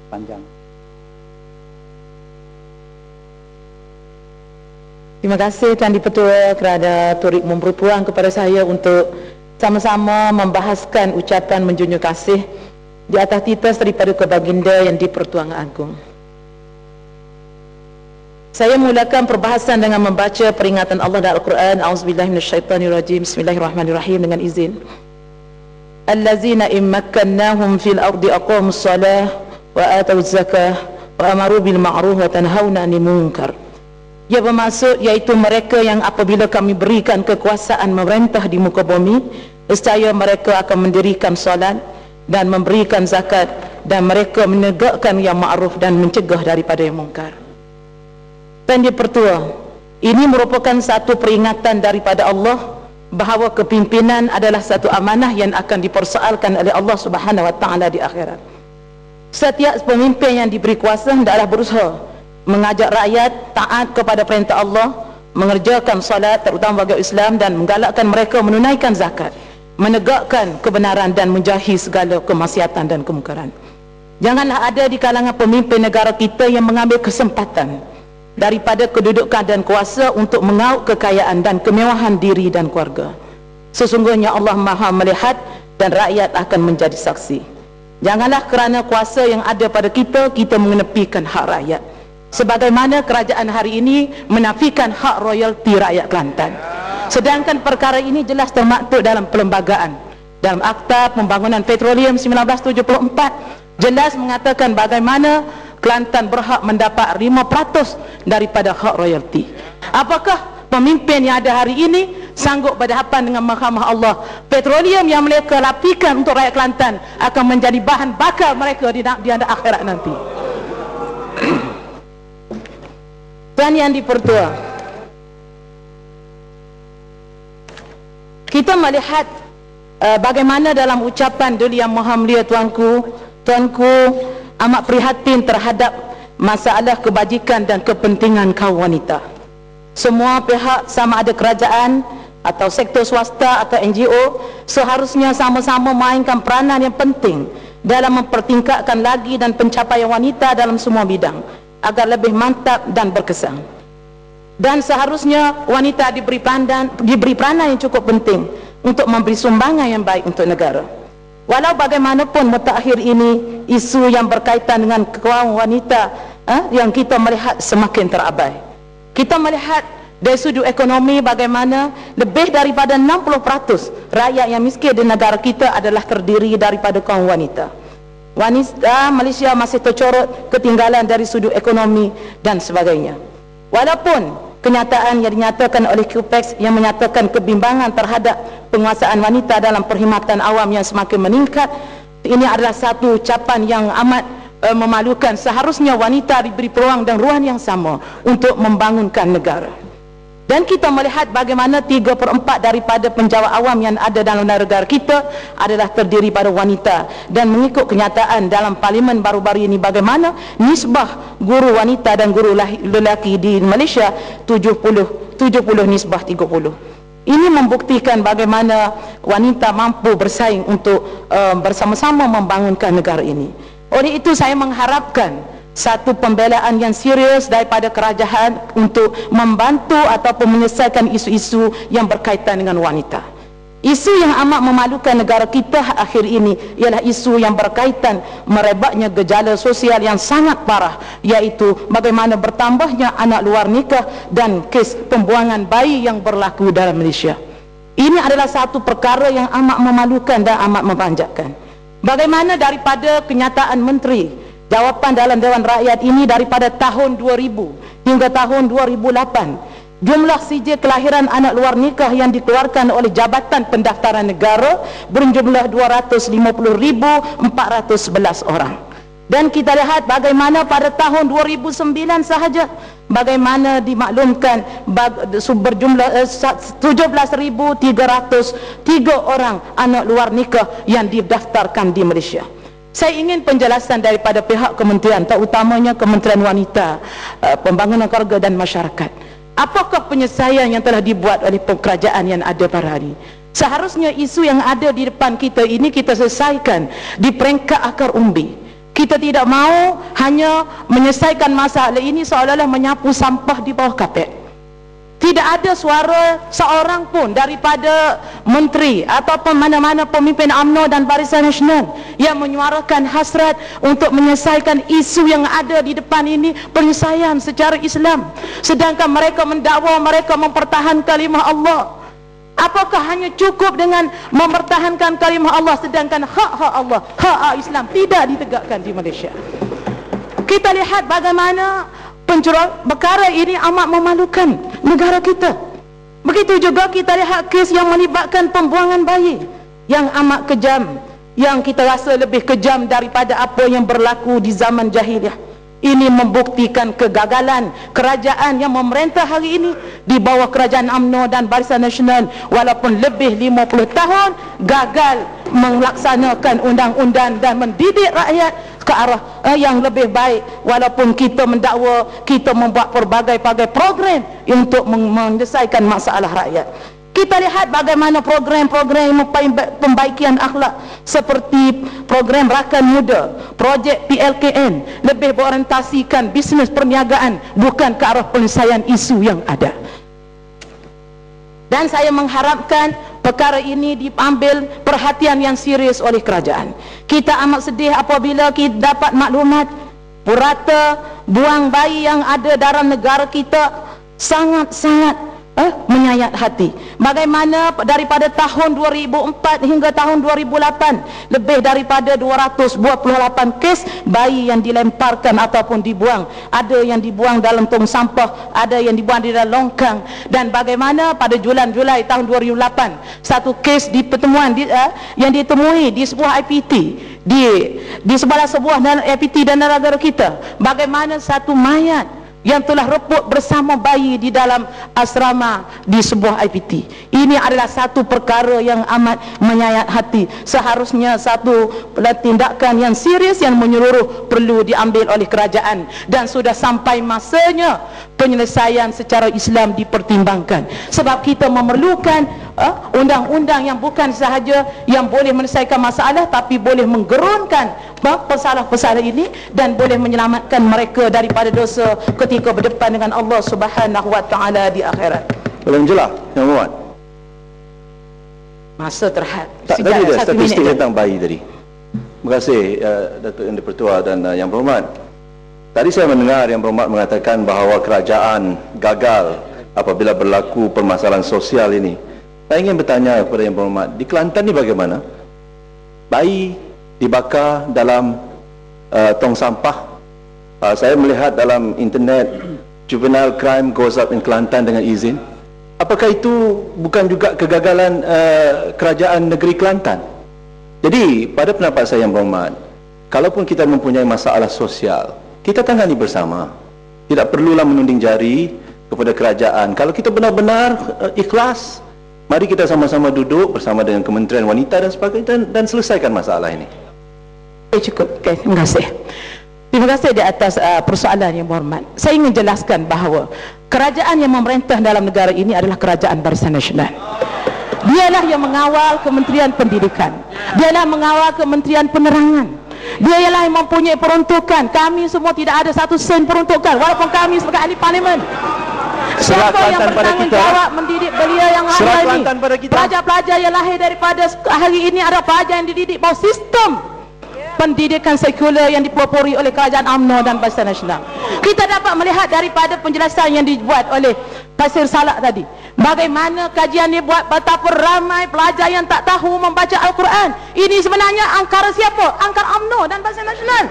panjang. Terima kasih Tuan Dipertua kerana turut memberi peluang kepada saya untuk sama-sama membahaskan ucapan menjunjung kasih di atas titas daripada Kebaginda Yang di-Pertuan Agong. Saya mulakan perbahasan dengan membaca peringatan Allah dalam Al-Quran. A'udzubillahi minasyaitanirrajim. Bismillahirrahmanirrahim, dengan izin. Allazina immakkannahum fil ardi aqamus salah wa atawuz zakah wa amaru bil ma'ruf wa tanhauna 'anil munkar. Ia bermaksud iaitu mereka yang apabila kami berikan kekuasaan memerintah di muka bumi, nescaya mereka akan mendirikan solat dan memberikan zakat, dan mereka menegakkan yang ma'ruf dan mencegah daripada yang mungkar. Dan Dipertua, ini merupakan satu peringatan daripada Allah bahawa kepimpinan adalah satu amanah yang akan dipersoalkan oleh Allah Subhanahu Wa Taala di akhirat. Setiap pemimpin yang diberi kuasa hendaklah berusaha mengajak rakyat taat kepada perintah Allah, mengerjakan solat terutama bagi Islam, dan menggalakkan mereka menunaikan zakat, menegakkan kebenaran dan menjauhi segala kemaksiatan dan kemungkaran. Janganlah ada di kalangan pemimpin negara kita yang mengambil kesempatan daripada kedudukan dan kuasa untuk mengauk kekayaan dan kemewahan diri dan keluarga. Sesungguhnya Allah Maha melihat dan rakyat akan menjadi saksi. Janganlah kerana kuasa yang ada pada kita, kita mengenepikan hak rakyat, sebagaimana kerajaan hari ini menafikan hak royalti rakyat Kelantan. Sedangkan perkara ini jelas termaktub dalam perlembagaan. Dalam Akta Pembangunan Petroleum 1974 jelas mengatakan bagaimana Kelantan berhak mendapat 5% daripada hak royalti. Apakah pemimpin yang ada hari ini sanggup berhadapan dengan mahkamah Allah? Petroleum yang mereka lapikan untuk rakyat Kelantan akan menjadi bahan bakar mereka di akhirat nanti. Tuan Yang Dipertua, kita melihat bagaimana dalam ucapan dulu Yang Maha Mulia Tuanku amat prihatin terhadap masalah kebajikan dan kepentingan kaum wanita. Semua pihak, sama ada kerajaan atau sektor swasta atau NGO, seharusnya sama-sama mainkan peranan yang penting dalam mempertingkatkan lagi dan pencapaian wanita dalam semua bidang agar lebih mantap dan berkesan. Dan seharusnya wanita diberi peranan yang cukup penting untuk memberi sumbangan yang baik untuk negara. Walau bagaimanapun mutakhir ini, isu yang berkaitan dengan kaum wanita yang kita melihat semakin terabai. Kita melihat dari sudut ekonomi bagaimana lebih daripada 60% rakyat yang miskin di negara kita adalah terdiri daripada kaum wanita. Wanita Malaysia masih tercorot ketinggalan dari sudut ekonomi dan sebagainya. Walaupun kenyataan yang dinyatakan oleh QPEX yang menyatakan kebimbangan terhadap penguasaan wanita dalam perkhidmatan awam yang semakin meningkat, ini adalah satu ucapan yang amat memalukan. Seharusnya wanita diberi peluang dan ruang yang sama untuk membangunkan negara. Dan kita melihat bagaimana 3/4 daripada penjawat awam yang ada dalam negara kita adalah terdiri pada wanita. Dan mengikut kenyataan dalam parlimen baru-baru ini bagaimana nisbah guru wanita dan guru lelaki di Malaysia 70 nisbah 30. Ini membuktikan bagaimana wanita mampu bersaing untuk bersama-sama membangunkan negara ini. Oleh itu saya mengharapkan satu pembelaan yang serius daripada kerajaan untuk membantu ataupun menyelesaikan isu-isu yang berkaitan dengan wanita. Isu yang amat memalukan negara kita akhir ini ialah isu yang berkaitan merebaknya gejala sosial yang sangat parah, iaitu bagaimana bertambahnya anak luar nikah dan kes pembuangan bayi yang berlaku dalam Malaysia. Ini adalah satu perkara yang amat memalukan dan amat memanjakan. Bagaimana daripada kenyataan menteri jawapan dalam Dewan Rakyat ini, daripada tahun 2000 hingga tahun 2008 jumlah sijil kelahiran anak luar nikah yang dikeluarkan oleh Jabatan Pendaftaran Negara berjumlah 250,411 orang. Dan kita lihat bagaimana pada tahun 2009 sahaja bagaimana dimaklumkan berjumlah 17,303 orang anak luar nikah yang didaftarkan di Malaysia. Saya ingin penjelasan daripada pihak kementerian, terutamanya Kementerian Wanita, Pembangunan Keluarga dan Masyarakat. Apakah penyelesaian yang telah dibuat oleh kerajaan yang ada pada hari ini? Seharusnya isu yang ada di depan kita ini kita selesaikan di peringkat akar umbi. Kita tidak mahu hanya menyelesaikan masalah ini seolah-olah menyapu sampah di bawah kapet. Tidak ada suara seorang pun daripada menteri ataupun mana-mana pemimpin UMNO dan Barisan Nasional yang menyuarakan hasrat untuk menyelesaikan isu yang ada di depan ini, penyelesaian secara Islam. Sedangkan mereka mendakwa mereka mempertahankan kalimah Allah. Apakah hanya cukup dengan mempertahankan kalimah Allah sedangkan hak-hak Allah, hak Islam tidak ditegakkan di Malaysia? Kita lihat bagaimana perkara ini amat memalukan negara kita. Begitu juga kita lihat kes yang melibatkan pembuangan bayi yang amat kejam, yang kita rasa lebih kejam daripada apa yang berlaku di zaman jahiliah. Ini membuktikan kegagalan kerajaan yang memerintah hari ini di bawah kerajaan UMNO dan Barisan Nasional, walaupun lebih 50 tahun gagal melaksanakan undang-undang dan mendidik rakyat ke arah yang lebih baik. Walaupun kita mendakwa, kita membuat pelbagai-bagai program untuk menyelesaikan masalah rakyat. Kita lihat bagaimana program-program pembaikian akhlak seperti program Rakan Muda, projek PLKN lebih berorientasikan bisnes perniagaan, bukan ke arah penyelesaian isu yang ada. Dan saya mengharapkan perkara ini diambil perhatian yang serius oleh kerajaan. Kita amat sedih apabila kita dapat maklumat purata buang bayi yang ada dalam negara kita sangat-sangat menyayat hati. Bagaimana daripada tahun 2004 hingga tahun 2008 lebih daripada 228 kes bayi yang dilemparkan ataupun dibuang. Ada yang dibuang dalam tong sampah, ada yang dibuang di dalam longkang. Dan bagaimana pada Julai tahun 2008 satu kes di pertemuan yang ditemui di sebuah IPT di sebuah IPT dan negara kita, bagaimana satu mayat yang telah reput bersama bayi di dalam asrama di sebuah IPT. Ini adalah satu perkara yang amat menyayat hati. Seharusnya satu tindakan yang serius yang menyeluruh perlu diambil oleh kerajaan, dan sudah sampai masanya penyelesaian secara Islam dipertimbangkan. Sebab kita memerlukan undang-undang yang bukan sahaja yang boleh menyelesaikan masalah, tapi boleh menggerunkan masalah-masalah ini dan boleh menyelamatkan mereka daripada dosa ketika berdepan dengan Allah Subhanahu wa taala di akhirat. Belum jelas, Yang Muhammad. Masa terhad. Tadi ada statistik tentang bayi tadi. Terima kasih Datuk Yang Dipertua dan Yang Berhormat. Tadi saya mendengar Yang Berhormat mengatakan bahawa kerajaan gagal apabila berlaku permasalahan sosial ini. Saya ingin bertanya kepada Yang Berhormat, di Kelantan ni bagaimana? Bayi dibakar dalam tong sampah. Saya melihat dalam internet, juvenile crime goes up in Kelantan dengan izin. Apakah itu bukan juga kegagalan kerajaan negeri Kelantan? Jadi pada pendapat saya Yang Berhormat, kalaupun kita mempunyai masalah sosial, kita tangani bersama. Tidak perlulah menunding jari kepada kerajaan. Kalau kita benar-benar ikhlas, mari kita sama-sama duduk bersama dengan Kementerian Wanita dan sebagainya dan selesaikan masalah ini. Cukup. Okay, terima kasih. Terima kasih di atas persoalan Yang Berhormat. Saya ingin jelaskan bahawa kerajaan yang memerintah dalam negara ini adalah Kerajaan Barisan Nasional. Dialah yang mengawal Kementerian Pendidikan, dialah mengawal Kementerian Penerangan, dialah yang mempunyai peruntukan. Kami semua tidak ada satu sen peruntukan walaupun kami sebagai ahli parlimen. Siapa yang bertanggungjawab mendidik belia yang ada ini? Pelajar-pelajar yang lahir daripada hari ini adalah pelajar yang dididik bawah sistem pendidikan sekular yang dipelopori oleh kerajaan UMNO dan Barisan Nasional. Kita dapat melihat daripada penjelasan yang dibuat oleh Pasir Salak tadi, bagaimana kajian dibuat betapa ramai pelajar yang tak tahu membaca Al-Quran. Ini sebenarnya angkara siapa? Angkara UMNO dan Barisan Nasional.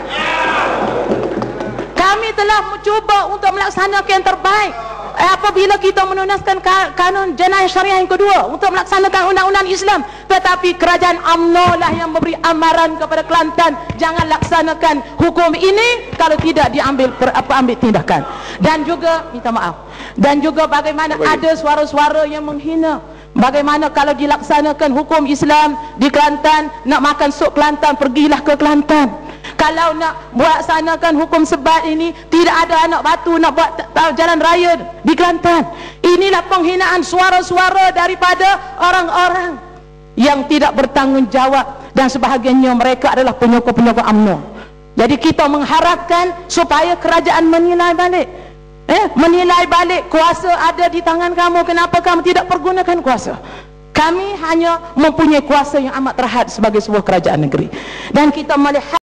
Kami telah mencuba untuk melaksanakan yang terbaik apabila kita menunaskan kanun jenayah syariah yang kedua untuk melaksanakan undang-undang Islam, tetapi kerajaan UMNO lah yang memberi amaran kepada Kelantan, jangan laksanakan hukum ini kalau tidak diambil ambil tindakan. Dan juga minta maaf, dan juga bagaimana ada suara-suara yang menghina. Bagaimana kalau dilaksanakan hukum Islam di Kelantan, nak makan sup Kelantan, pergilah ke Kelantan. Kalau nak buat sanakan hukum sebat ini, tidak ada anak batu nak buat jalan raya di Kelantan. Inilah penghinaan suara-suara daripada orang-orang yang tidak bertanggungjawab, dan sebahagiannya mereka adalah penyokong-penyokong UMNO. Jadi kita mengharapkan supaya kerajaan menilai balik. Menilai balik kuasa ada di tangan kamu. Kenapa kamu tidak pergunakan kuasa? Kami hanya mempunyai kuasa yang amat terhad sebagai sebuah kerajaan negeri. Dan kita melihat